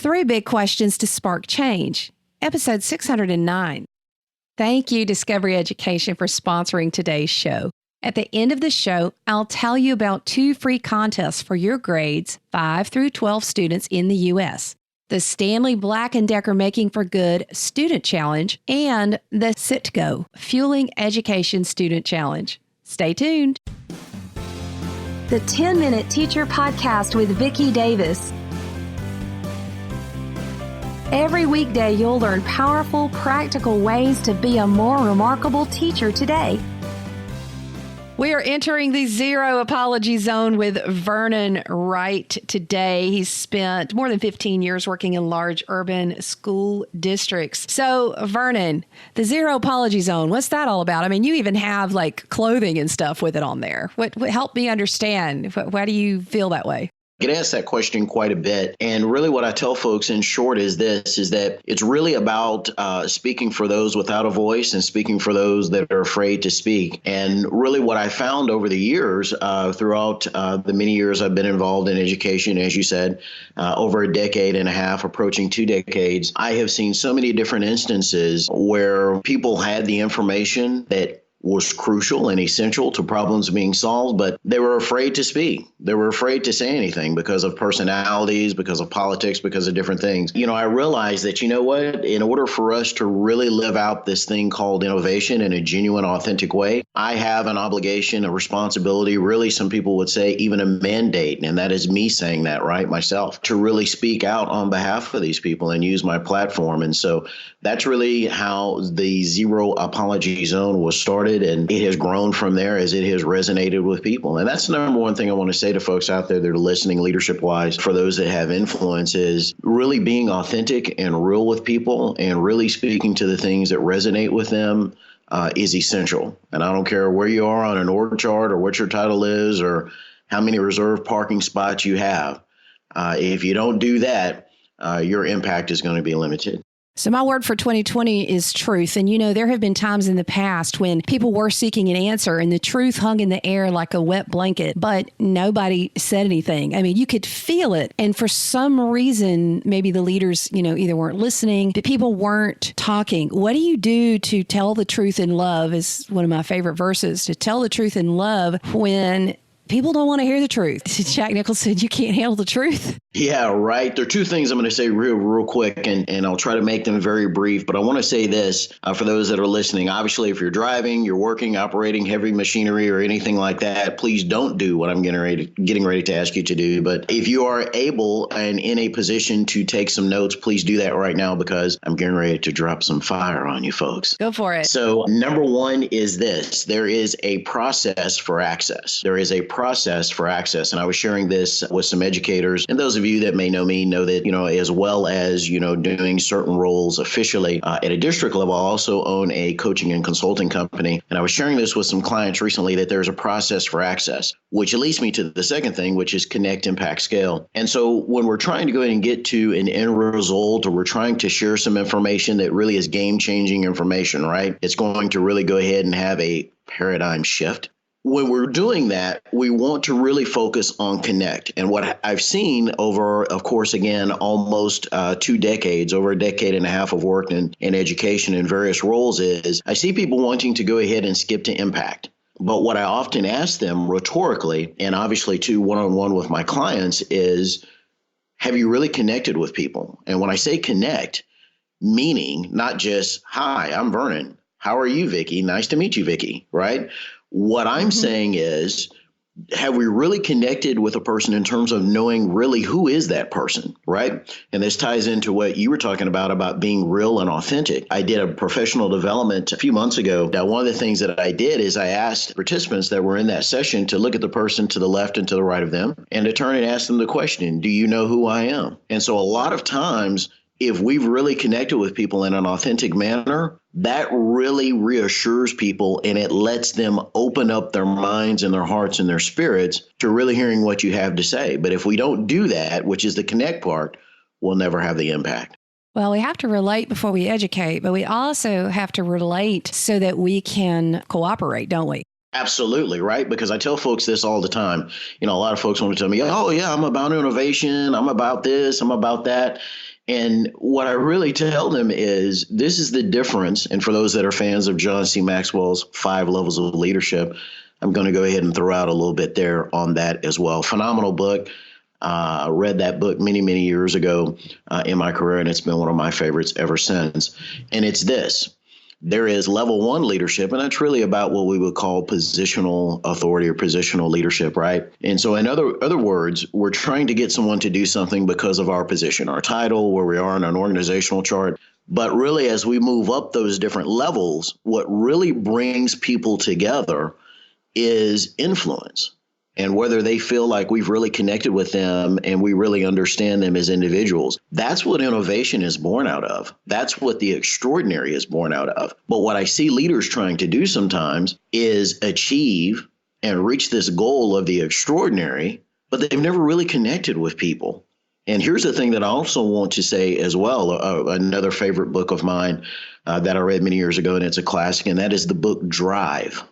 Three Big Questions to Spark Change, episode 609. Thank you, Discovery Education, for sponsoring today's show. At the end of the show, I'll tell you about 2 free contests for your grades 5 through 12 students in the U.S. The Stanley Black & Decker Making for Good Student Challenge and the CITGO Fueling Education Student Challenge. Stay tuned. The 10-Minute Teacher Podcast with Vicki Davis. Every weekday, you'll learn powerful, practical ways to be a more remarkable teacher today. We are entering the zero apology zone with Vernon Wright today. He's spent more than 15 years working in large urban school districts. So, Vernon, the zero apology zone, what's that all about? I mean, you even have like clothing and stuff with it on there. What help me understand? Why do you feel that way? I get asked that question quite a bit. And really what I tell folks in short is that it's really about speaking for those without a voice and speaking for those that are afraid to speak. And really what I found over the years, throughout the many years I've been involved in education, as you said, over a decade and a half, approaching 2 decades, I have seen so many different instances where people had the information that was crucial and essential to problems being solved, but they were afraid to speak. They were afraid to say anything because of personalities, because of politics, because of different things. I realized that, in order for us to really live out this thing called innovation in a genuine, authentic way, I have an obligation, a responsibility, really some people would say even a mandate, and that is me saying that, right, myself, to really speak out on behalf of these people and use my platform. And so that's really how the Zero Apology Zone was started. And it has grown from there as it has resonated with people. And that's the number one thing I want to say to folks out there that are listening leadership-wise, for those that have influence, is really being authentic and real with people and really speaking to the things that resonate with them is essential. And I don't care where you are on an org chart or what your title is or how many reserved parking spots you have. If you don't do that, your impact is going to be limited. So my word for 2020 is truth. And, there have been times in the past when people were seeking an answer and the truth hung in the air like a wet blanket, but nobody said anything. I mean, you could feel it. And for some reason, maybe the leaders, either weren't listening, but people weren't talking. What do you do to tell the truth in love is one of my favorite verses, to tell the truth in love when people don't want to hear the truth? Jack Nicholson, you can't handle the truth. Yeah, right. There are 2 things I'm going to say real quick, and I'll try to make them very brief. But I want to say this for those that are listening. Obviously, if you're driving, you're working, operating heavy machinery or anything like that, please don't do what I'm getting ready to ask you to do. But if you are able and in a position to take some notes, please do that right now, because I'm getting ready to drop some fire on you folks. Go for it. So number 1 is this. There is a process for access. There is a process for access. And I was sharing this with some educators, and those of you that may know me know that, as well as, doing certain roles officially at a district level, I also own a coaching and consulting company. And I was sharing this with some clients recently, that there's a process for access, which leads me to the second thing, which is connect, impact, scale. And so when we're trying to go ahead and get to an end result, or we're trying to share some information that really is game-changing information, right? It's going to really go ahead and have a paradigm shift. When we're doing that, we want to really focus on connect. And what I've seen over, of course, again, almost 2 decades, over a decade and a half of work in education in various roles, is I see people wanting to go ahead and skip to impact. But what I often ask them rhetorically, and obviously too one-on-one with my clients, is, have you really connected with people? And when I say connect, meaning not just, hi, I'm Vernon. How are you, Vicki? Nice to meet you, Vicki, right? What I'm saying is, have we really connected with a person in terms of knowing really who is that person, right? And this ties into what you were talking about being real and authentic. I did a professional development a few months ago. Now, one of the things that I did is I asked participants that were in that session to look at the person to the left and to the right of them, and to turn and ask them the question, do you know who I am? And so a lot of times, if we've really connected with people in an authentic manner, that really reassures people, and it lets them open up their minds and their hearts and their spirits to really hearing what you have to say. But if we don't do that, which is the connect part, we'll never have the impact. Well, we have to relate before we educate, but we also have to relate so that we can cooperate, don't we? Absolutely, right? Because I tell folks this all the time. A lot of folks want to tell me, oh, yeah, I'm about innovation. I'm about this. I'm about that. And what I really tell them is this is the difference. And for those that are fans of John C. Maxwell's 5 Levels of Leadership, I'm going to go ahead and throw out a little bit there on that as well. Phenomenal book. I read that book many, many years ago in my career, and it's been one of my favorites ever since. And it's this. There is level 1 leadership, and that's really about what we would call positional authority or positional leadership, right? And so in other words, we're trying to get someone to do something because of our position, our title, where we are in an organizational chart. But really, as we move up those different levels, what really brings people together is influence. And whether they feel like we've really connected with them and we really understand them as individuals. That's what innovation is born out of. That's what the extraordinary is born out of. But what I see leaders trying to do sometimes is achieve and reach this goal of the extraordinary, but they've never really connected with people. And here's the thing that I also want to say as well, another favorite book of mine that I read many years ago, and it's a classic, and that is the book Drive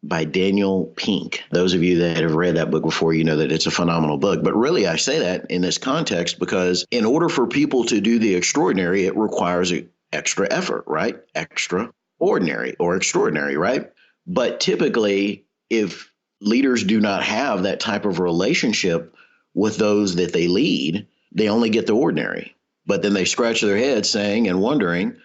by Daniel Pink. Those of you that have read that book before, you know that it's a phenomenal book. But really, I say that in this context because in order for people to do the extraordinary, it requires extra effort, right? Extraordinary or extraordinary, right? But typically, if leaders do not have that type of relationship with those that they lead, they only get the ordinary. But then they scratch their head saying and wondering,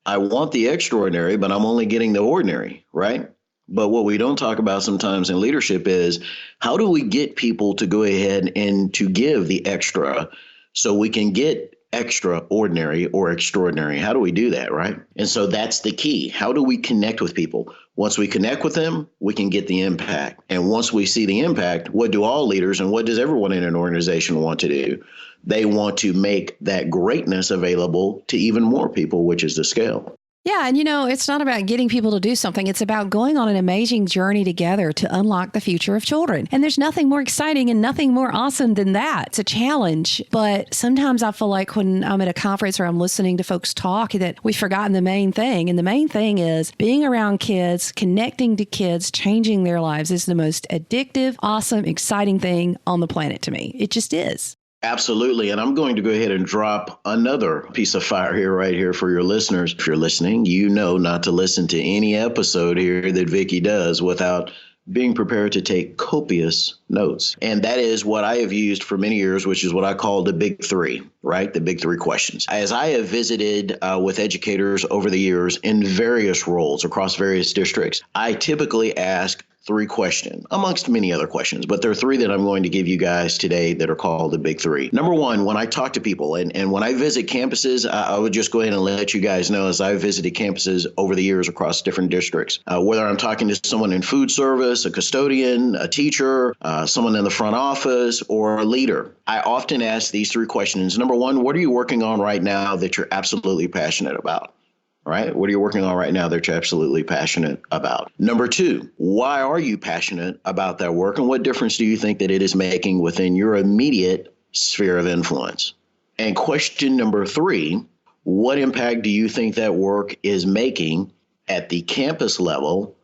I want the extraordinary, but I'm only getting the ordinary, right? But what we don't talk about sometimes in leadership is how do we get people to go ahead and to give the extra so we can get extraordinary or extraordinary? How do we do that, right? And so that's the key. How do we connect with people? Once we connect with them, we can get the impact. And once we see the impact, what do all leaders and what does everyone in an organization want to do? They want to make that greatness available to even more people, which is the scale. Yeah. And, it's not about getting people to do something. It's about going on an amazing journey together to unlock the future of children. And there's nothing more exciting and nothing more awesome than that. It's a challenge. But sometimes I feel like when I'm at a conference or I'm listening to folks talk that we've forgotten the main thing. And the main thing is being around kids, connecting to kids, changing their lives is the most addictive, awesome, exciting thing on the planet to me. It just is. Absolutely. And I'm going to go ahead and drop another piece of fire here, right here for your listeners. If you're listening, you know not to listen to any episode here that Vicki does without being prepared to take copious notes. And that is what I have used for many years, which is what I call the big 3, right? The big 3 questions. As I have visited with educators over the years in various roles across various districts, I typically ask 3 questions, amongst many other questions, but there are 3 that I'm going to give you guys today that are called the big 3. Number 1, when I talk to people and when I visit campuses, I would just go ahead and let you guys know as I've visited campuses over the years across different districts, whether I'm talking to someone in food service, a custodian, a teacher, someone in the front office, or a leader, I often ask these 3 questions. Number 1, what are you working on right now that you're absolutely passionate about? Right? What are you working on right now that you're absolutely passionate about? Number 2, why are you passionate about that work? And what difference do you think that it is making within your immediate sphere of influence? And question number 3, what impact do you think that work is making at the campus level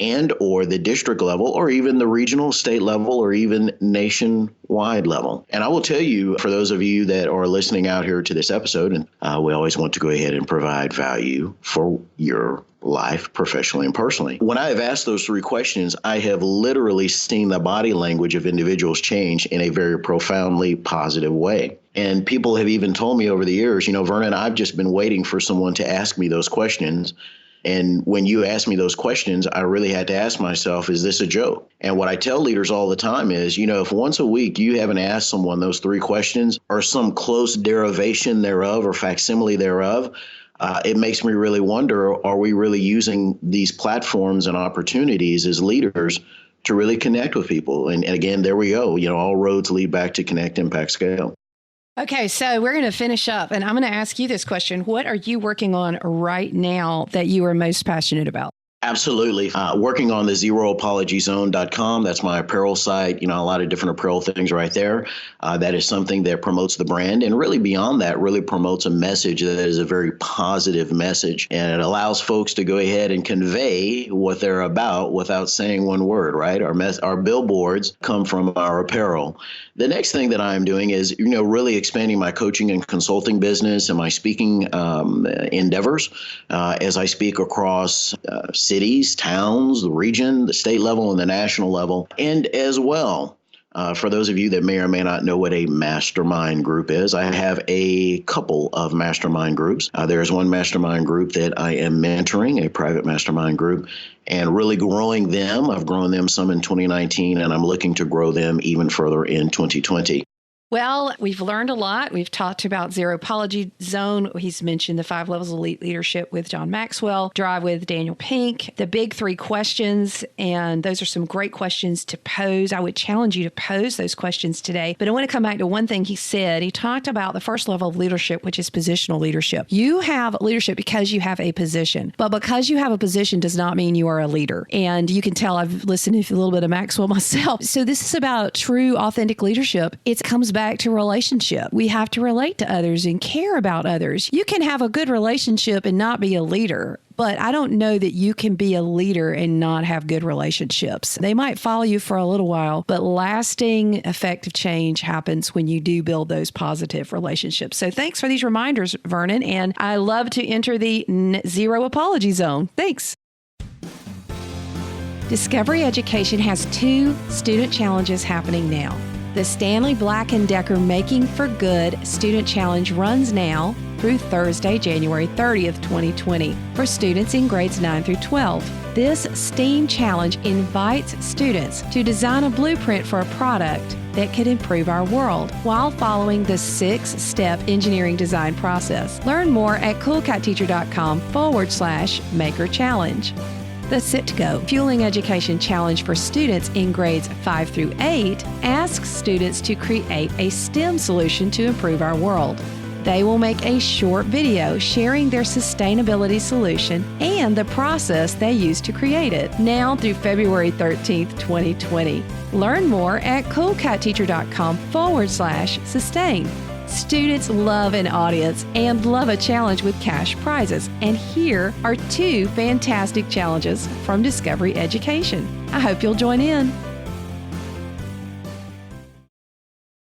and or the district level or even the regional, state level, or even nationwide level? And I will tell you, for those of you that are listening out here to this episode, and we always want to go ahead and provide value for your life professionally and personally. When I have asked those 3 questions, I have literally seen the body language of individuals change in a very profoundly positive way. And people have even told me over the years, Vernon, I've just been waiting for someone to ask me those questions. And when you asked me those questions, I really had to ask myself, is this a joke? And what I tell leaders all the time is, if once a week you haven't asked someone those 3 questions or some close derivation thereof or facsimile thereof, it makes me really wonder, are we really using these platforms and opportunities as leaders to really connect with people? And again, there we go. All roads lead back to connect, impact, scale. Okay, so we're going to finish up, and I'm going to ask you this question. What are you working on right now that you are most passionate about? Absolutely. Working on the zeroapologyzone.com. That's my apparel site. A lot of different apparel things right there. That is something that promotes the brand. And really beyond that, really promotes a message that is a very positive message. And it allows folks to go ahead and convey what they're about without saying one word, right? Our billboards come from our apparel. The next thing that I'm doing is, really expanding my coaching and consulting business and my speaking endeavors as I speak across cities, towns, the region, the state level, and the national level. And as well, for those of you that may or may not know what a mastermind group is, I have a couple of mastermind groups. There's one mastermind group that I am mentoring, a private mastermind group, and really growing them. I've grown them some in 2019, and I'm looking to grow them even further in 2020. Well, we've learned a lot. We've talked about Zero Apology Zone. He's mentioned the 5 levels of elite leadership with John Maxwell, Drive with Daniel Pink, the big 3 questions. And those are some great questions to pose. I would challenge you to pose those questions today. But I want to come back to one thing he said. He talked about the first level of leadership, which is positional leadership. You have leadership because you have a position. But because you have a position does not mean you are a leader. And you can tell I've listened to a little bit of Maxwell myself. So this is about true, authentic leadership. It comes back to relationship. We have to relate to others and care about others. You can have a good relationship and not be a leader, but I don't know that you can be a leader and not have good relationships. They might follow you for a little while, but lasting, effective change happens when you do build those positive relationships. So thanks for these reminders, Vernon, and I love to enter the Zero Apology Zone. Thanks. Discovery Education has 2 student challenges happening now. The Stanley Black & Decker Making for Good Student Challenge runs now through Thursday, January 30th, 2020 for students in grades 9 through 12. This STEAM challenge invites students to design a blueprint for a product that could improve our world while following the 6-step engineering design process. Learn more at coolcatteacher.com/maker challenge. The CITGO Fueling Education Challenge for students in grades 5 through 8 asks students to create a STEM solution to improve our world. They will make a short video sharing their sustainability solution and the process they used to create it, now through February 13th, 2020. Learn more at coolcatteacher.com/sustain. Students love an audience and love a challenge with cash prizes. And here are 2 fantastic challenges from Discovery Education. I hope you'll join in.